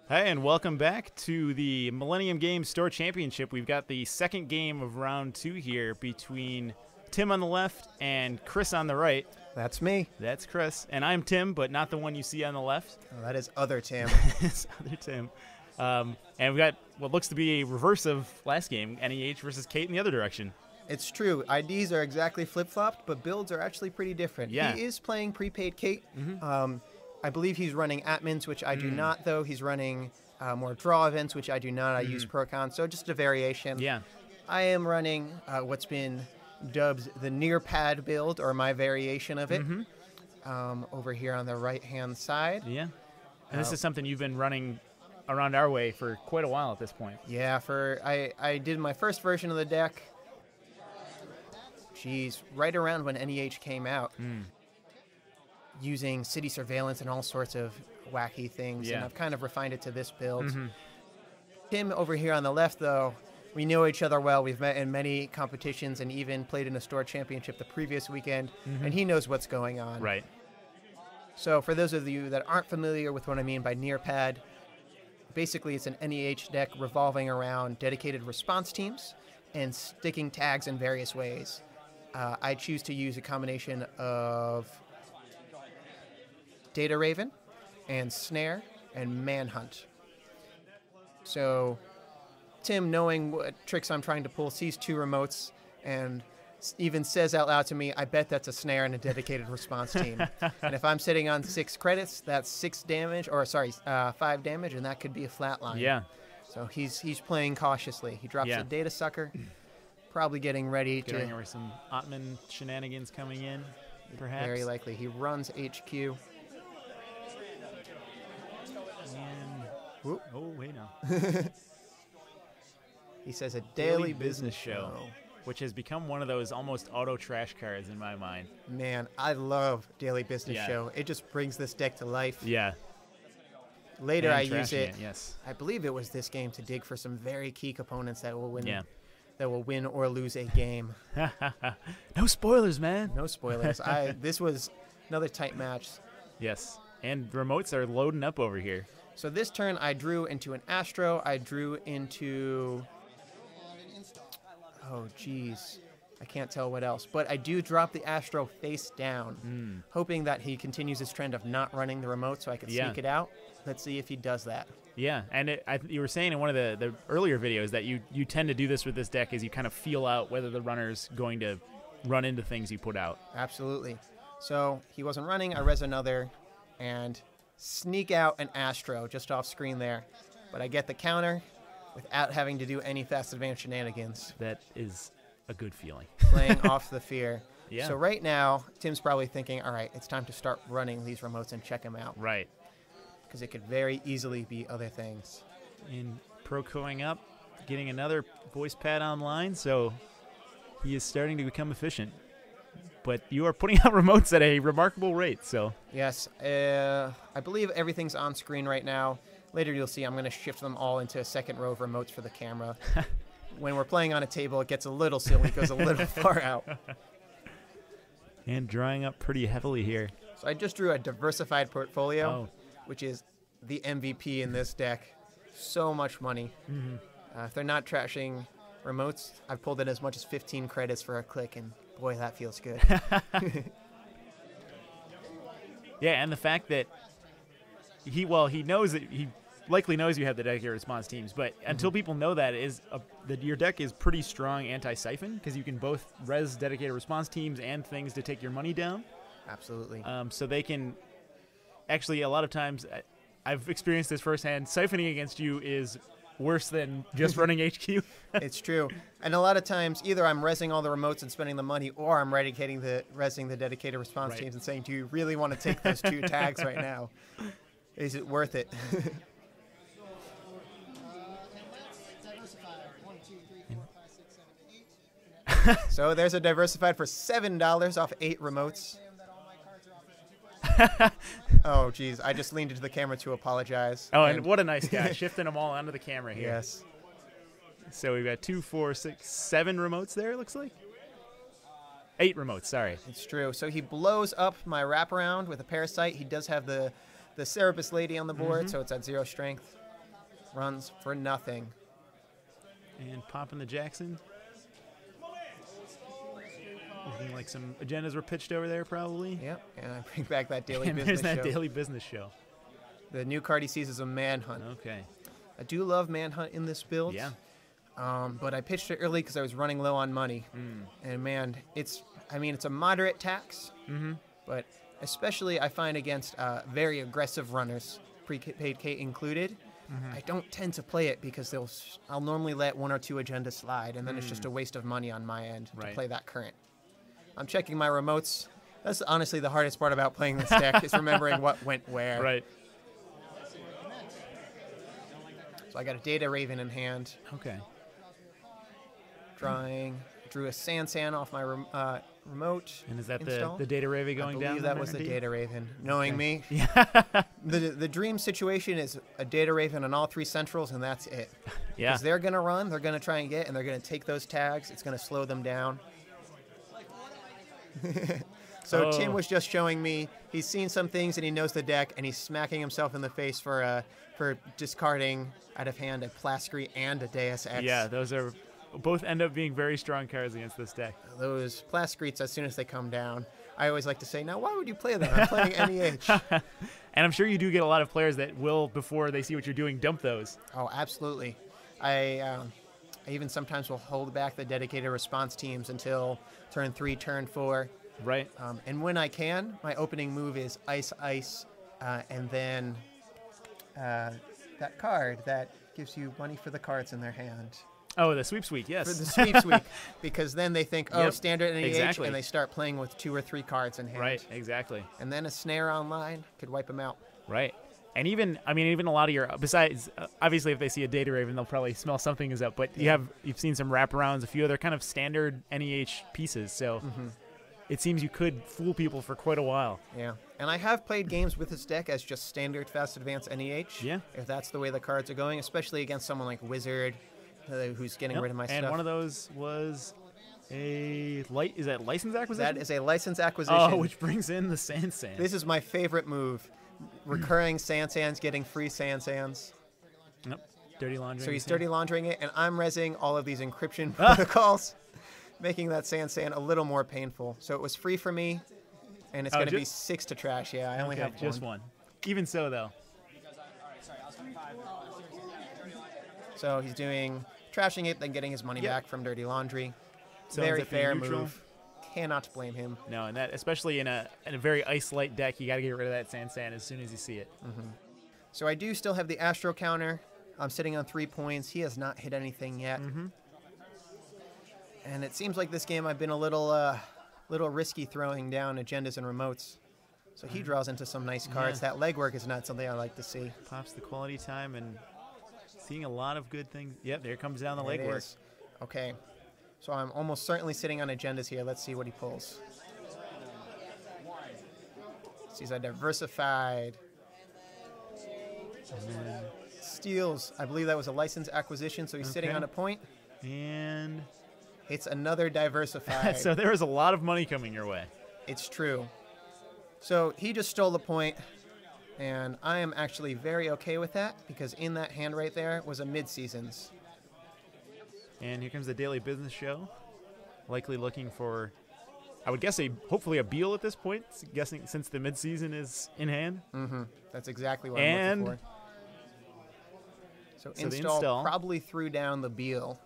Hi, and welcome back to the Millennium Games Store Championship. We've got the second game of round 2 here between Tim on the left and Chris on the right. That's me. That's Chris. And I'm Tim, but not the one you see on the left. Oh, that is other Tim. It's other Tim. And we've got what looks to be a reverse of last game, NEH versus Kate in the other direction. It's true. IDs are exactly flip-flopped, but builds are actually pretty different. Yeah. He is playing prepaid Kate. I believe he's running admins, which I do not, though. He's running more draw events, which I do not. I use Procon, so just a variation. Yeah. I am running what's been dubbed the near pad build, or my variation of it, over here on the right-hand side. Yeah. And this is something you've been running around our way for quite a while at this point. Yeah, I did my first version of the deck, geez, right around when NEH came out. Using city surveillance and all sorts of wacky things, and I've kind of refined it to this build. Tim over here on the left, though, we know each other well. We've met in many competitions and even played in a store championship the previous weekend, and he knows what's going on. Right. So for those of you that aren't familiar with what I mean by near pad, basically it's an NEH deck revolving around dedicated response teams and sticking tags in various ways. I choose to use a combination of Data Raven and Snare and Manhunt. So Tim, knowing what tricks I'm trying to pull, sees 2 remotes and even says out loud to me, I bet that's a Snare and a dedicated response team. And if I'm sitting on 6 credits, that's 6 damage, or sorry, 5 damage, and that could be a flat line. Yeah. So he's playing cautiously. He drops a Data Sucker, probably getting ready to... Getting some Ottman shenanigans coming in, perhaps. Very likely. He runs HQ. And, oh, wait now. He says a daily business show, which has become one of those almost auto trash cards in my mind. Man, I love daily business show. It just brings this deck to life. Yeah. Later, I use it. Yes. I believe it was this game to dig for some very key components that will win. That will win or lose a game. No spoilers, man. No spoilers. This was another tight match. Yes. And remotes are loading up over here. So this turn, I drew into an Astro. I drew into... Oh, geez. I can't tell what else. But I do drop the Astro face down, hoping that he continues his trend of not running the remote so I can sneak it out. Let's see if he does that. Yeah, and you were saying in one of the earlier videos that you tend to do this with this deck is you kind of feel out whether the runner's going to run into things you put out. Absolutely. So he wasn't running. I res another and sneak out an Astro just off screen there. But I get the counter without having to do any fast advance shenanigans. That is a good feeling. Playing off the fear. Yeah. So right now, Tim's probably thinking, all right, it's time to start running these remotes and check them out. Right. Because it could very easily be other things. And Procoing up, getting another voice pad online, so he is starting to become efficient. But you are putting out remotes at a remarkable rate, so. Yes. I believe everything's on screen right now. Later you'll see I'm going to shift them all into a second row of remotes for the camera. When we're playing on a table, it gets a little silly. It goes a little far out. And drawing up pretty heavily here. So I just drew a diversified portfolio, which is the MVP in this deck. So much money. If they're not trashing remotes, I've pulled in as much as 15 credits for a click, and boy, that feels good. Yeah, and the fact that he knows that he likely knows you have the dedicated response teams, but until people know that that your deck is pretty strong anti-siphon because you can both res dedicated response teams and things to take your money down. Absolutely. So they can actually, a lot of times, I've experienced this firsthand, siphoning against you is worse than just running HQ. It's true. And a lot of times, either I'm resing all the remotes and spending the money, or I'm resing the dedicated response teams and saying, do you really want to take those 2 tags right now? Is it worth it? So there's a diversified for $7 off 8 remotes. Oh, geez. I just leaned into the camera to apologize. Oh, and what a nice guy. Shifting them all onto the camera here. Yes. So we've got 2, 4, 6, 7 remotes there, it looks like. 8 remotes, sorry. It's true. So he blows up my wraparound with a Parasite. He does have the Cerebus Lady on the board, so it's at 0 strength. runs for nothing. And popping the Jackson. Looking like some agendas were pitched over there, probably. Yep, and I bring back that daily And business there's that show. daily business show. The new card he sees is a Manhunt. Okay. I do love Manhunt in this build. Yeah. But I pitched it early because I was running low on money. And man, it's a moderate tax, but especially I find against very aggressive runners, prepaid K included, I don't tend to play it because I'll normally let 1 or 2 agendas slide, and then it's just a waste of money on my end to play that current. I'm checking my remotes. That's honestly the hardest part about playing this deck is remembering what went where. Right. So I got a Data Raven in hand. Okay. Drew a Sansan off my remote. And is that install. the Data Raven going down? I believe that was the Data Raven. Knowing me. Yeah. The dream situation is a Data Raven on all 3 centrals, and that's it. Yeah. Because they're going to run, they're going to try and get, and they're going to take those tags. It's going to slow them down. So Tim was just showing me he's seen some things and he knows the deck, and he's smacking himself in the face for discarding out of hand a Plascrete and a Deus Ex. Yeah, those are both end up being very strong cards against this deck. Those Plascretes, as soon as they come down, I always like to say, now why would you play them? I'm playing NEH. And I'm sure you do get a lot of players that will, before they see what you're doing, dump those. Oh, absolutely. I even sometimes will hold back the dedicated response teams until turn 3, turn 4. Right. And when I can, my opening move is Ice, Ice, and then that card that gives you money for the cards in their hand. Oh, the Sweeps Week, yes. For the Sweeps Week, because then they think, oh, Yep, standard NEH, exactly. and they start playing with 2 or 3 cards in hand. Right, exactly. And then a Snare online could wipe them out. Right. And even a lot of your, besides, obviously if they see a Data Raven, they'll probably smell something is up, but you've seen some wraparounds, a few other kind of standard NEH pieces, so it seems you could fool people for quite a while. Yeah. And I have played games with this deck as just standard Fast Advance NEH. Yeah. If that's the way the cards are going, especially against someone like Wizard, who's getting rid of my stuff. And one of those was is that license acquisition? That is a license acquisition. Oh, which brings in the Sansan. This is my favorite move. Recurring Sansans, getting free Sansans. Yep. Dirty laundering. So he's dirty laundering it, and I'm rezzing all of these encryption protocols, making that Sansan a little more painful. So it was free for me, and it's going to be 6 to trash. Yeah, I only have just one. Even so, though. So he's doing trashing it, then getting his money back from dirty laundry. So very fair move. Cannot blame him. No, and that especially in a very ice light deck, you got to get rid of that Sansan as soon as you see it. So I do still have the Astro counter. I'm sitting on 3 points. He has not hit anything yet. And it seems like this game I've been a little risky throwing down agendas and remotes. So he draws into some nice cards. That legwork is not something I like to see. Pops the quality time and seeing a lot of good things. Yep, there comes down the It legwork. is. Okay. So I'm almost certainly sitting on agendas here. Let's see what he pulls. He's a diversified. Steals. I believe that was a license acquisition, so he's sitting on a point. And It's another diversified. so there is a lot of money coming your way. It's true. So he just stole the point, and I am actually very okay with that because in that hand right there was a mid-seasons. And here comes the daily business show. Likely looking for, I would guess, hopefully a Beal at this point, guessing since the midseason is in hand. That's exactly what I'm looking for. So the install probably threw down the Beal.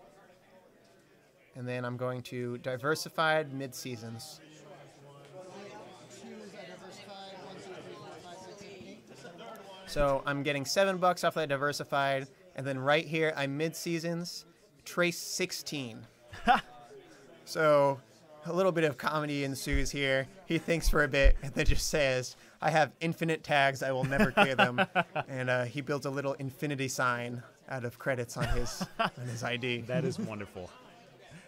And then I'm going to diversified mid-seasons. So I'm getting $7 off that diversified, and then right here I'm mid-seasons, trace 16. So a little bit of comedy ensues here. He thinks for a bit and then just says, I have infinite tags, I will never clear them. And he builds a little infinity sign out of credits on his ID. That is wonderful.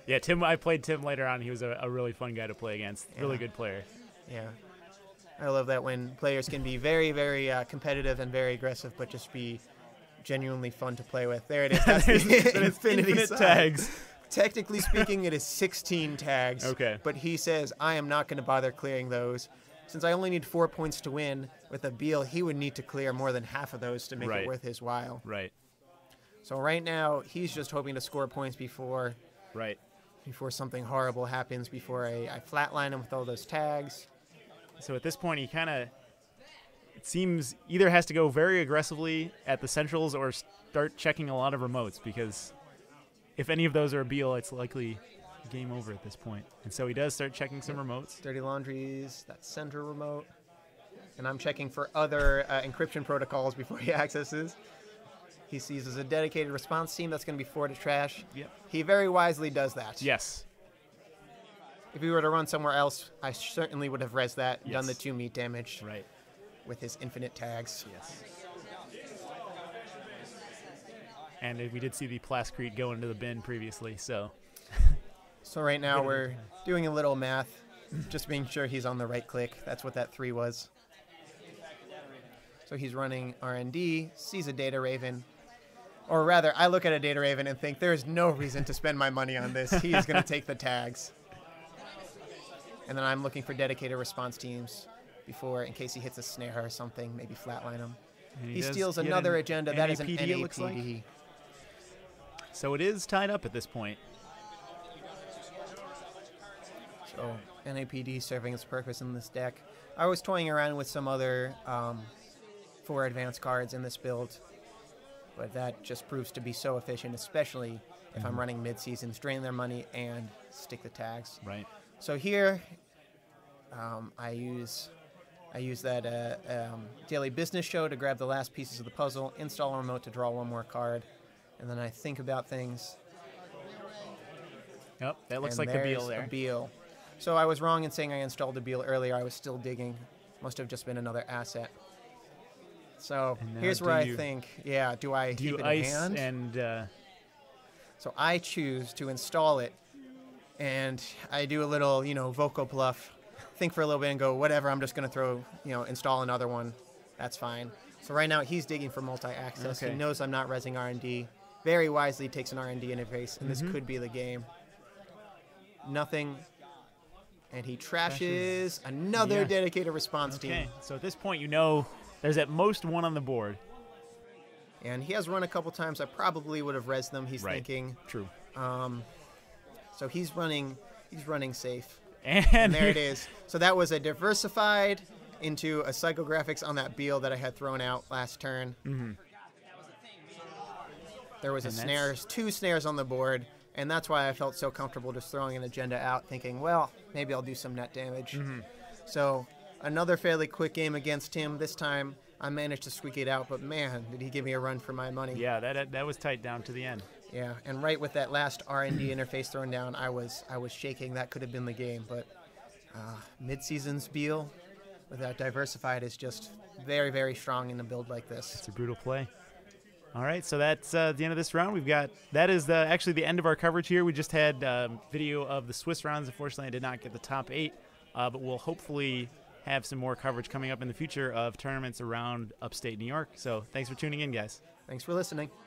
Yeah, Tim. I played Tim later on. He was a really fun guy to play against. Really good player. Yeah. I love that when players can be very, very competitive and very aggressive, but just be genuinely fun to play with. There it is. That's the infinite tags. Technically speaking, it is 16 tags. Okay. But he says, I am not going to bother clearing those. Since I only need 4 points to win, with a Beal, he would need to clear more than half of those to make it worth his while. Right. So right now, he's just hoping to score points before Right. something horrible happens, before I flatline him with all those tags. So at this point, he kind of, it seems, either has to go very aggressively at the centrals or start checking a lot of remotes, because if any of those are a Beal, it's likely game over at this point. And so he does start checking some remotes. Dirty Laundries, that center remote. And I'm checking for other encryption protocols before he accesses. He sees as a dedicated response team that's going to be 4 to trash. Yep. He very wisely does that. Yes. If he were to run somewhere else, I certainly would have res that, Yes. done the 2 meat damage Right. with his infinite tags. Yes. And we did see the Plascrete go into the bin previously, so. So right now we're doing a little math, just making sure he's on the right click. That's what that 3 was. So he's running R&D, sees a Data Raven. Or rather, I look at a Data Raven and think there's no reason to spend my money on this. He is going to take the tags. And then I'm looking for dedicated response teams before, in case he hits a snare or something, maybe flatline him. And He does steals get another an agenda. That is an NAPD, it looks like. NAPD. So it is tied up at this point. So NAPD serving its purpose in this deck. I was toying around with some other 4 advanced cards in this build, but that just proves to be so efficient, especially if I'm running mid-seasons, drain their money and stick the tags. Right. So here, I use that daily business show to grab the last pieces of the puzzle, install a remote to draw 1 more card, and then I think about things. Yep, that looks And like the Beal there's there. a Beal. So I was wrong in saying I installed a Beal earlier. I was still digging. Must have just been another asset. So And now here's do where I you- think, yeah, do I Do keep you it in ice hand? and So I choose to install it, and I do a little, vocal bluff, think for a little bit and go, whatever, I'm just going to throw, install another one. That's fine. So right now he's digging for multi-access. Okay. He knows I'm not resing R&D. Very wisely takes an R&D interface, and this could be the game. Nothing. And he trashes another Yeah. dedicated response okay. team. So at this point, you know there's at most 1 on the board. And he has run a couple times. I probably would have resed them, he's Right. thinking. True. So he's running safe. And, And there it is. So that was a diversified into a psychographics on that Beal that I had thrown out last turn. Mm-hmm. There was And a that's- snares, 2 snares on the board, and that's why I felt so comfortable just throwing an agenda out, thinking, well, maybe I'll do some net damage. Mm-hmm. So another fairly quick game against him. This time I managed to squeak it out, but man, did he give me a run for my money. Yeah, that was tight down to the end. Yeah, and right with that last R&D interface thrown down, I was shaking. That could have been the game, but mid-season's Beal without diversified is just very, very strong in a build like this. It's a brutal play. All right, so that's the end of this round. That is actually the end of our coverage here. We just had video of the Swiss rounds. Unfortunately, I did not get the top 8, but we'll hopefully have some more coverage coming up in the future of tournaments around upstate New York. So thanks for tuning in, guys. Thanks for listening.